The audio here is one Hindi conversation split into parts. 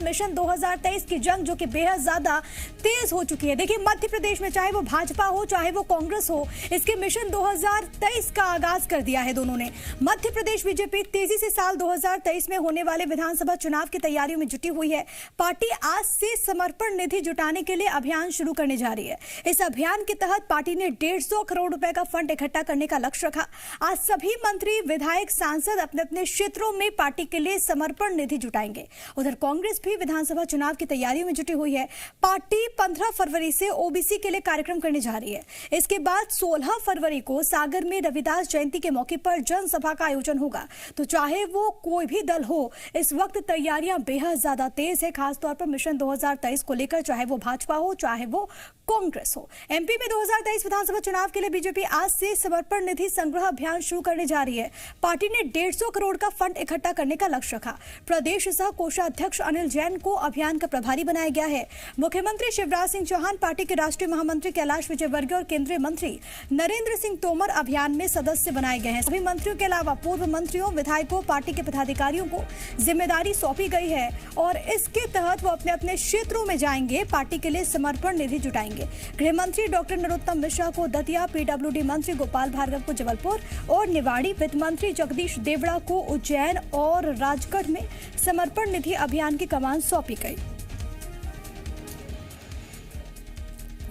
मिशन 2023 की जंग जो कि बेहद ज्यादा तेज हो चुकी है। देखिए, मध्य प्रदेश में चाहे वो भाजपा हो चाहे वो कांग्रेस हो, इसके मिशन 2023 का आगाज कर दिया है दोनों ने। मध्य प्रदेश बीजेपी तेजी से साल 2023 में होने वाले विधानसभा चुनाव की तैयारियों में जुटी हुई है। पार्टी आज से समर्पण निधि जुटाने के लिए अभियान शुरू करने जा रही है। इस अभियान के तहत पार्टी ने 150 करोड़ रुपए का फंड इकट्ठा करने का लक्ष्य रखा। आज सभी मंत्री, विधायक, सांसद अपने अपने क्षेत्रों में पार्टी के लिए समर्पण निधि जुटाएंगे। उधर कांग्रेस भी विधानसभा चुनाव की तैयारियों में जुटी हुई है। पार्टी 15 फरवरी से ओबीसी के लिए कार्यक्रम करने जा रही है। इसके बाद 16 फरवरी को सागर में रविदास जयंती के मौके पर जनसभा का आयोजन होगा। तो चाहे वो कोई भी दल हो, इस वक्त तैयारियां बेहद ज्यादा तेज है, खासतौर पर मिशन 2023 को लेकर, चाहे वो भाजपा हो चाहे वो कांग्रेस हो। एमपी में 2023 विधानसभा चुनाव के लिए बीजेपी आज से समर्पण निधि संग्रह अभियान शुरू करने जा रही है। पार्टी ने 150 करोड़ का फंड इकट्ठा करने का लक्ष्य रखा। प्रदेश सह कोषाध्यक्ष अनिल जैन को अभियान का प्रभारी बनाया गया है। मुख्यमंत्री शिवराज सिंह चौहान, पार्टी के राष्ट्रीय महामंत्री कैलाश विजयवर्गीय और केंद्रीय मंत्री नरेंद्र सिंह तोमर अभियान में सदस्य बनाए गए हैं। सभी मंत्रियों के अलावा पूर्व मंत्रियों, विधायकों, पार्टी के पदाधिकारियों को जिम्मेदारी सौंपी गई है और इसके तहत वो अपने अपने क्षेत्रों में जाएंगे, पार्टी के लिए समर्पण निधि जुटाएंगे। गृह मंत्री डॉक्टर नरोत्तम मिश्रा को दतिया, पीडब्ल्यूडी मंत्री गोपाल भार्गव को जबलपुर और निवाड़ी, वित्त मंत्री जगदीश देवड़ा को उज्जैन और राजगढ़ में समर्पण निधि अभियान की कमान सौंपी गई।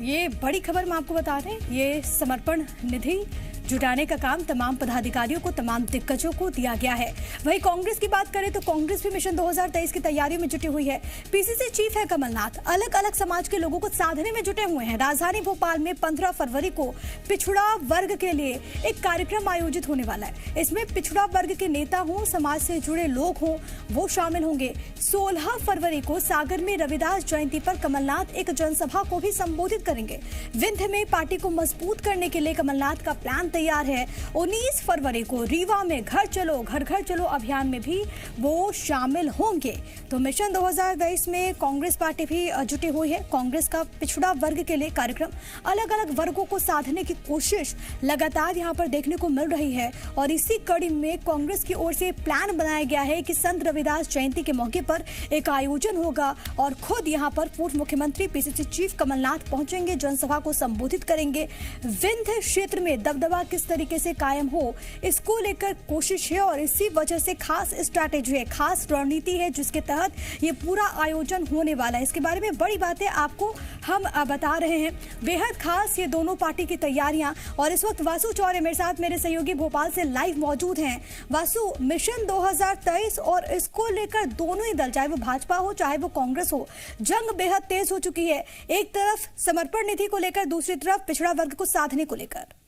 ये बड़ी खबर मैं आपको बता रहे हैं। ये समर्पण निधि जुटाने का काम तमाम पदाधिकारियों को, तमाम दिग्गजों को दिया गया है। वहीं कांग्रेस की बात करें तो कांग्रेस भी मिशन 2023 की तैयारियों में जुटी हुई है। पीसीसी चीफ है कमलनाथ, अलग अलग समाज के लोगों को साधने में जुटे हुए हैं। राजधानी भोपाल में 15 फरवरी को पिछड़ा वर्ग के लिए एक कार्यक्रम आयोजित होने वाला है। इसमें पिछड़ा वर्ग के नेता हों, समाज से जुड़े लोग हों, वो शामिल होंगे। 16 फरवरी को सागर में रविदास जयंती पर कमलनाथ एक जनसभा को भी संबोधित करेंगे। विंध्य में पार्टी को मजबूत करने के लिए कमलनाथ का प्लान तैयार है। 19 फरवरी को रीवा में घर चलो घर घर चलो अभियान में भी वो शामिल होंगे। तो मिशन 2023 में कांग्रेस पार्टी भी जुटी हुई है। कांग्रेस का पिछड़ा वर्ग के लिए कार्यक्रम, अलग अलग वर्गों को साधने की कोशिश लगातार यहां पर देखने को मिल रही है और इसी कड़ी में कांग्रेस की ओर से प्लान बनाया गया है कि संत रविदास जयंती के मौके पर एक आयोजन होगा और खुद यहां पर पूर्व मुख्यमंत्री पीसीसी चीफ कमलनाथ पहुंचेंगे, जनसभा को संबोधित करेंगे। विंध्य क्षेत्र में दबदबा किस तरीके से कायम हो, इसको लेकर कोशिश है और इसी वजह से खास स्ट्रैटेजी है, खास रणनीति है जिसके तहत ये पूरा आयोजन होने वाला है। इसके बारे में बड़ी बातें आपको हम बता रहे हैं। बेहद खास ये दोनों पार्टी की तैयारियां। और इस वक्त वासु चौरे मेरे साथ, मेरे सहयोगी भोपाल से लाइव मौजूद हैं। वासु, मिशन 2023 और इसको लेकर दोनों ही दल, चाहे वो भाजपा हो चाहे वो कांग्रेस हो, जंग बेहद तेज हो चुकी है। एक तरफ समर्पण निधि को लेकर, दूसरी तरफ पिछड़ा वर्ग को साधने को लेकर।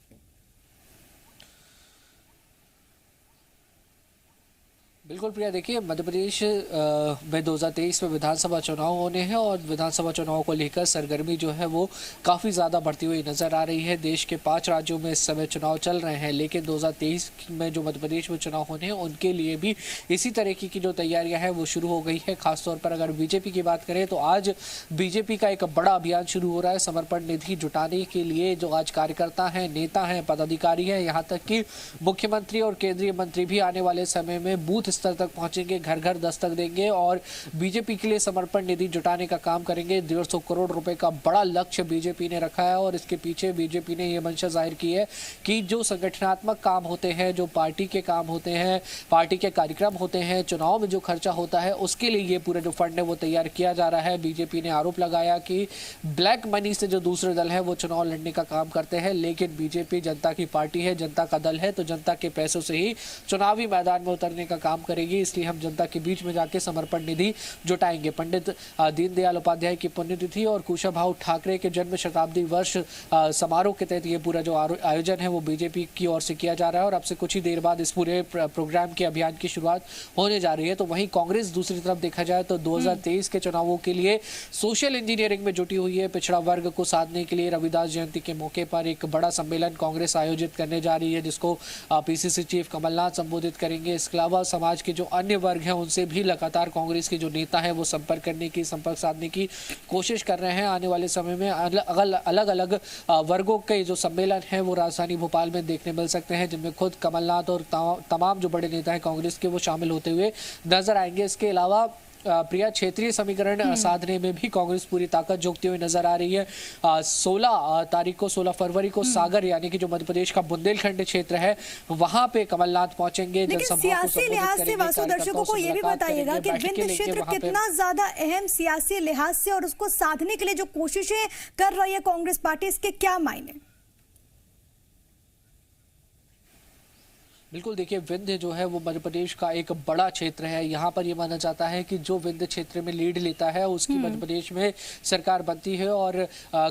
बिल्कुल प्रिया, देखिए मध्य प्रदेश में 2023 में विधानसभा चुनाव होने हैं और विधानसभा चुनाव को लेकर सरगर्मी जो है वो काफ़ी ज़्यादा बढ़ती हुई नज़र आ रही है। देश के 5 राज्यों में इस समय चुनाव चल रहे हैं, लेकिन 2023 में जो मध्य प्रदेश में चुनाव होने हैं उनके लिए भी इसी तरीके की जो तैयारियां हैं वो शुरू हो गई है। खासतौर पर अगर बीजेपी की बात करें तो आज बीजेपी का एक बड़ा अभियान शुरू हो रहा है समर्पण निधि जुटाने के लिए। जो आज कार्यकर्ता हैं, नेता हैं, पदाधिकारी हैं, यहाँ तक कि मुख्यमंत्री और केंद्रीय मंत्री भी आने वाले समय में बूथ स्तर तक पहुंचेंगे, घर घर दस्तक देंगे और बीजेपी के लिए समर्पण निधि जुटाने का काम करेंगे। 150 करोड़ रुपए का बड़ा लक्ष्य बीजेपी ने रखा है और इसके पीछे बीजेपी ने यह मंशा जाहिर की है कि जो संगठनात्मक काम होते हैं, जो पार्टी के काम होते हैं, पार्टी के कार्यक्रम होते हैं, चुनाव में जो खर्चा होता है, उसके लिए ये पूरा जो फंड है वो तैयार किया जा रहा है। बीजेपी ने आरोप लगाया कि ब्लैक मनी से जो दूसरे दल है वो चुनाव लड़ने का काम करते हैं, लेकिन बीजेपी जनता की पार्टी है, जनता का दल है, तो जनता के पैसों से ही चुनावी मैदान में उतरने का काम करेगी। इसलिए हम जनता के बीच में जाके समर्पण निधि जुटाएंगे। पंडित दीनदयाल उपाध्याय की पुण्यतिथि और कुशाभाऊ ठाकरे के जन्म शताब्दी वर्ष समारोह के तहत ये पूरा जो आयोजन है वो बीजेपी की ओर से किया जा रहा है और अब से कुछ ही देर बाद इस पूरे प्रोग्राम के अभियान की शुरुआत होने जा रही है। तो वहीं कांग्रेस दूसरी तरफ देखा जाए तो 2023 के चुनावों के लिए सोशल इंजीनियरिंग में जुटी हुई है। पिछड़ा वर्ग को साधने के लिए रविदास जयंती के मौके पर एक बड़ा सम्मेलन कांग्रेस आयोजित करने जा रही है, जिसको पीसीसी चीफ कमलनाथ संबोधित करेंगे। इसके अलावा समाज के जो अन्य वर्ग हैं उनसे भी लगातार कांग्रेस के जो नेता हैं वो संपर्क साधने की कोशिश कर रहे हैं। आने वाले समय में अलग अलग वर्गों के जो सम्मेलन हैं वो राजधानी भोपाल में देखने मिल सकते हैं, जिनमें खुद कमलनाथ और तमाम जो बड़े नेता हैं कांग्रेस के वो शामिल होते हुए नजर आएंगे। इसके अलावा प्रिया, क्षेत्रीय समीकरण साधने में भी कांग्रेस पूरी ताकत झोंकती हुई नजर आ रही है। 16 फरवरी को सागर यानी कि जो मध्य प्रदेश का बुंदेलखंड क्षेत्र है वहां पे कमलनाथ पहुंचेंगे। लेकिन सियासी लिहाज से वासु दर्शकों को ये भी बताइएगा कि विंध्य क्षेत्र कितना ज्यादा अहम सियासी लिहाज से और उसको साधने के लिए जो कोशिशें कर रही है कांग्रेस पार्टी, इसके क्या मायने? बिल्कुल, देखिए विंध्य जो है वो मध्य प्रदेश का एक बड़ा क्षेत्र है। यहाँ पर ये माना जाता है कि जो विंध्य क्षेत्र में लीड लेता है उसकी मध्य प्रदेश में सरकार बनती है। और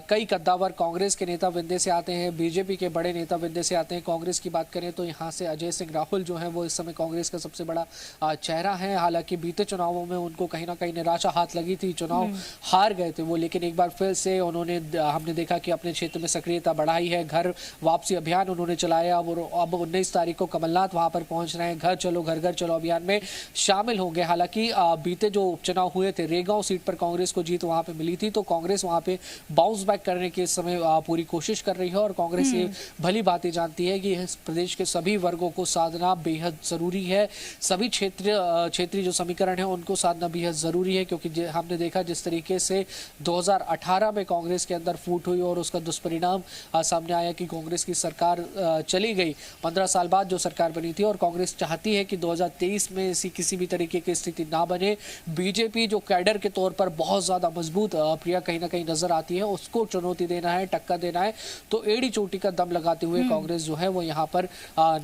कई कद्दावर कांग्रेस के नेता विंध्य से आते हैं, बीजेपी के बड़े नेता विंध्य से आते हैं। कांग्रेस की बात करें तो यहाँ से अजय सिंह राहुल जो है वो इस समय कांग्रेस का सबसे बड़ा चेहरा है। हालांकि बीते चुनावों में उनको कहीं ना कहीं निराशा हाथ लगी थी, चुनाव हार गए थे वो, लेकिन एक बार फिर से उन्होंने, हमने देखा कि अपने क्षेत्र में सक्रियता बढ़ाई है। घर वापसी अभियान उन्होंने चलाया। अब 19 तारीख को कमलनाथ वहां पर पहुंच रहे हैं। घर चलो घर घर चलो अभियान में शामिल होंगे। हालांकि बीते जो उपचुनाव हुए थे, रेगांव सीट पर कांग्रेस को जीत वहां पे मिली थी, तो कांग्रेस वहां पे बाउंस बैक करने की इस समय पूरी कोशिश कर रही है। और कांग्रेस ये भली बातें जानती है कि प्रदेश के सभी वर्गों को साधना बेहद जरूरी है। सभी क्षेत्रीय जो समीकरण है उनको साधना बेहद जरूरी है, क्योंकि हमने देखा जिस तरीके से 2018 में कांग्रेस के अंदर फूट हुई और उसका दुष्परिणाम सामने आया कि कांग्रेस की सरकार चली गई। 15 साल बाद जो सरकार बनी थी, और कांग्रेस चाहती है कि 2023 में ऐसी किसी भी तरीके की स्थिति ना बने। बीजेपी जो कैडर के तौर पर बहुत ज्यादा मजबूत प्रिया कहीं ना कहीं नजर आती है, उसको चुनौती देना है, टक्कर देना है, तो एड़ी चोटी का दम लगाते हुए कांग्रेस जो है वो यहाँ पर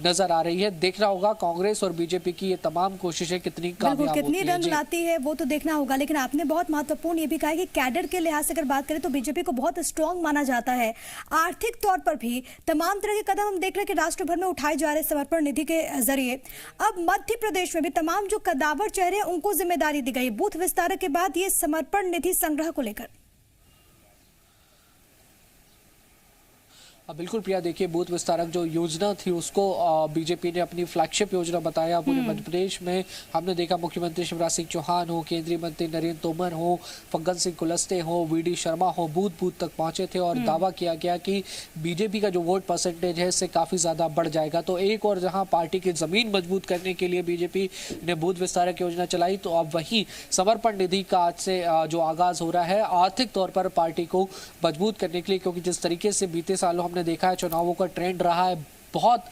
नजर आ रही है। देखना होगा कांग्रेस और बीजेपी की ये तमाम कोशिशें कितनी कामयाब कितनी रंग लाती है वो तो देखना होगा। लेकिन आपने बहुत महत्वपूर्ण ये भी कहा कि कैडर के लिहाज से अगर बात करें तो बीजेपी को बहुत स्ट्रांग माना जाता है। आर्थिक तौर पर भी तमाम तरह के कदम हम देख रहे हैं कि राष्ट्र भर में उठाए जा रहे समर्पण निधि के जरिए। अब मध्य प्रदेश में भी तमाम जो कद्दावर चेहरे उनको जिम्मेदारी दी गई बूथ विस्तार के बाद ये समर्पण निधि संग्रह को लेकर। बिल्कुल प्रिया, देखिए बूथ विस्तारक जो योजना थी उसको बीजेपी ने अपनी फ्लैगशिप योजना बताया पूरे मध्य प्रदेश में। हमने देखा मुख्यमंत्री शिवराज सिंह चौहान हो, केंद्रीय मंत्री नरेंद्र तोमर हो, फग्गन सिंह कुलस्ते हो, वीडी शर्मा हो, बूथ बूथ तक पहुंचे थे और दावा किया गया कि बीजेपी का जो वोट परसेंटेज है इससे काफी ज्यादा बढ़ जाएगा। तो एक और जहां पार्टी की जमीन मजबूत करने के लिए बीजेपी ने बूथ विस्तारक योजना चलाई, तो अब वही समर्पण निधि का आज से जो आगाज हो रहा है आर्थिक तौर पर पार्टी को मजबूत करने के लिए, क्योंकि जिस तरीके से बीते सालों हमने देखा है चुनावों का ट्रेंड रहा है, बहुत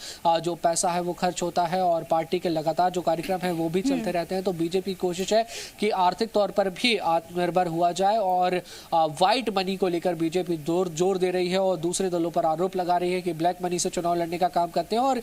जो पैसा है वो खर्च होता है और पार्टी के लगातार जो कार्यक्रम है वो भी चलते रहते हैं। तो बीजेपी की कोशिश है कि आर्थिक तौर पर भी आत्मनिर्भर हुआ जाए और व्हाइट मनी को लेकर बीजेपी जोर दे रही है और दूसरे दलों पर आरोप लगा रही है कि ब्लैक मनी से चुनाव लड़ने का काम करते हैं। और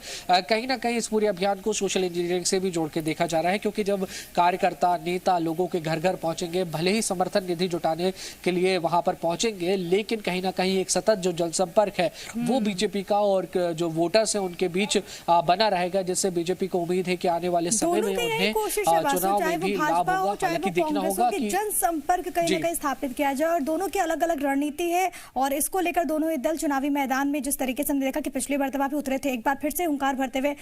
कहीं ना कहीं इस पूरे अभियान को सोशल इंजीनियरिंग से भी जोड़ के देखा जा रहा है, क्योंकि जब कार्यकर्ता नेता लोगों के घर घर पहुंचेंगे, भले ही समर्थन निधि जुटाने के लिए वहां पर पहुंचेंगे, लेकिन कहीं ना कहीं एक सतत जो जनसंपर्क है वो बीजेपी का और जो वोटर से उनके बीच बना रहेगा, जिससे बीजेपी को उम्मीद है कि आने वाले समय में उन्हें चुनाव में भी लाभ होगा। हालांकि देखना होगा कि जनसंपर्क कहीं न कहीं स्थापित किया जाए और दोनों की अलग अलग रणनीति है और इसको लेकर दोनों ही दल चुनावी मैदान में जिस तरीके से हमने देखा कि पिछली मर्तबा भी उतरे थे, एक बार फिर से हुंकार भरते हुए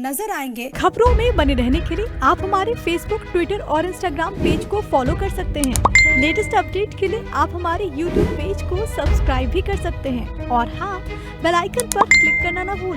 नजर आएंगे। खबरों में बने रहने के लिए आप हमारे फेसबुक, ट्विटर और इंस्टाग्राम पेज को फॉलो कर सकते हैं। लेटेस्ट अपडेट के लिए आप हमारे यूट्यूब पेज को सब्सक्राइब भी कर सकते हैं और हाँ, बेल आइकन पर क्लिक करना ना भूलें।